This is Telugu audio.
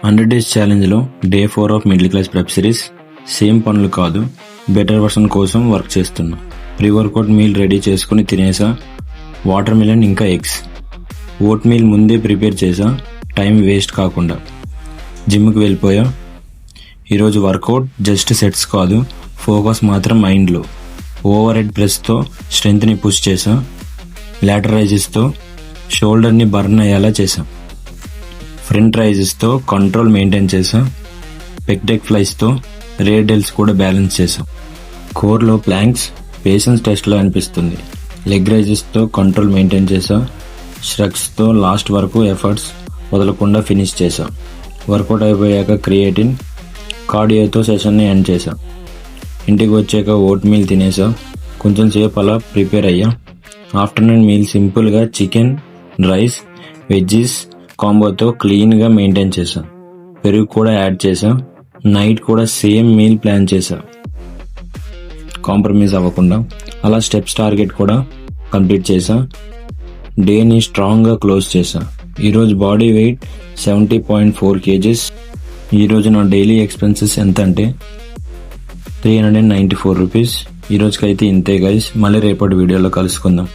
100 డేస్ ఛాలెంజ్లో day 4 of middle class prep series. Same పనులు కాదు, బెటర్ వర్షన్ కోసం వర్క్ చేస్తున్నా. ప్రీ వర్కౌట్ మీల్ రెడీ చేసుకుని తినేసా. వాటర్ మిలన్ ఇంకా ఎగ్స్. ఓట్ మీల్ ముందే ప్రిపేర్ చేసా, టైం వేస్ట్ కాకుండా. జిమ్కి వెళ్ళిపోయా. ఈరోజు వర్కౌట్ జస్ట్ సెట్స్ కాదు, ఫోకస్ మాత్రం మైండ్లో. ఓవర్ హెడ్ ప్రెస్తో స్ట్రెంగ్త్ని పుష్ చేసా. లాటరల్ రైజెస్తో షోల్డర్ని బర్న్ అయ్యేలా చేసా. ఫ్రంట్ రైజెస్తో కంట్రోల్ మెయింటైన్ చేసా. పెక్టెక్ ఫ్లైస్తో రేర్ డెల్స్ కూడా బ్యాలెన్స్ చేసా. కోర్లో ప్లాంక్స్ పేషెన్స్ టెస్ట్లో అనిపిస్తుంది. లెగ్ రైజెస్తో కంట్రోల్ మెయింటైన్ చేసా. ష్రగ్స్తో లాస్ట్ వరకు ఎఫర్ట్స్ వదలకుండా ఫినిష్ చేసా. వర్కౌట్ అయిపోయాక క్రియేటిన్, కార్డియోతో సెషన్ని ఎండ్ చేసా. ఇంటికి వచ్చాక ఓట్ మీల్ తినేసా. కొంచెం సేపు అలా ప్రిపేర్ అయ్యా. ఆఫ్టర్నూన్ మీల్ సింపుల్గా చికెన్, రైస్, వెజ్జీస్ కాంబోతో క్లీన్గా మెయింటైన్ చేసా. పెరుగు కూడా యాడ్ చేసా. నైట్ కూడా సేమ్ మీల్ ప్లాన్ చేసా, కాంప్రమైజ్ అవ్వకుండా. అలా స్టెప్స్ టార్గెట్ కూడా కంప్లీట్ చేసా. డేని స్ట్రాంగ్గా క్లోజ్ చేసా. ఈరోజు బాడీ వెయిట్ 70.4 kgs. ఈరోజు నా డైలీ ఎక్స్పెన్సెస్ ఎంత అంటే 394 రూపీస్. ఈరోజుకైతే ఇంతే గైస్. మళ్ళీ రేపటి వీడియోలో కలుసుకుందాం.